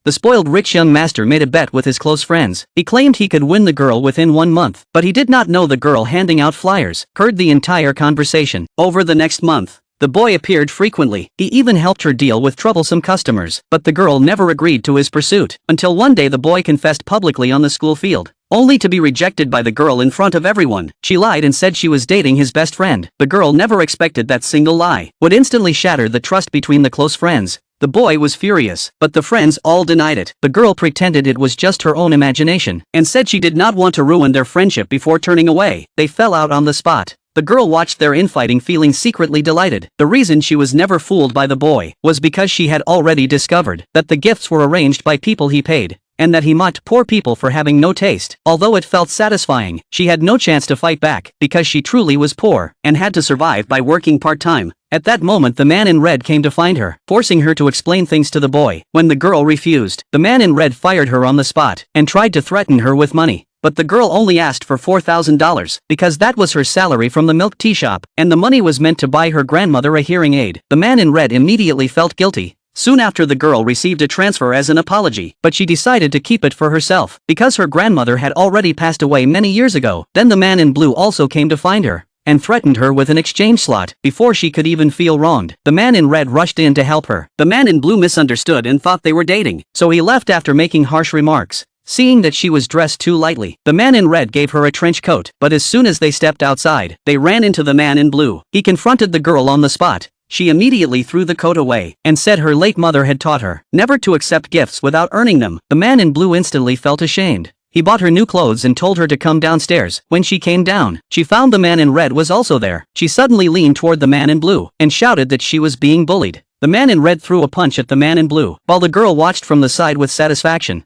The spoiled rich young master made a bet with his close friends. He claimed he could win the girl within 1 month, but he did not know the girl handing out flyers heard the entire conversation. Over the next month, the boy appeared frequently. He even helped her deal with troublesome customers, but the girl never agreed to his pursuit, until one day the boy confessed publicly on the school field, only to be rejected by the girl in front of everyone. She lied and said she was dating his best friend. The girl never expected that single lie would instantly shatter the trust between the close friends. The boy was furious, but the friends all denied it. The girl pretended it was just her own imagination, and said she did not want to ruin their friendship before turning away. They fell out on the spot. The girl watched their infighting feeling secretly delighted. The reason she was never fooled by the boy was because she had already discovered that the gifts were arranged by people he paid, and that he mocked poor people for having no taste. Although it felt satisfying, she had no chance to fight back, because she truly was poor, and had to survive by working part-time. At that moment the man in red came to find her, forcing her to explain things to the boy. When the girl refused, the man in red fired her on the spot, and tried to threaten her with money. But the girl only asked for $4,000, because that was her salary from the milk tea shop, and the money was meant to buy her grandmother a hearing aid. The man in red immediately felt guilty. Soon after the girl received a transfer as an apology, but she decided to keep it for herself, because her grandmother had already passed away many years ago. Then the man in blue also came to find her, and threatened her with an exchange slot. Before she could even feel wronged, the man in red rushed in to help her. The man in blue misunderstood and thought they were dating, so he left after making harsh remarks. Seeing that she was dressed too lightly, the man in red gave her a trench coat, but as soon as they stepped outside, they ran into the man in blue. He confronted the girl on the spot. She immediately threw the coat away, and said her late mother had taught her never to accept gifts without earning them. The man in blue instantly felt ashamed. He bought her new clothes and told her to come downstairs. When she came down, she found the man in red was also there. She suddenly leaned toward the man in blue, and shouted that she was being bullied. The man in red threw a punch at the man in blue, while the girl watched from the side with satisfaction.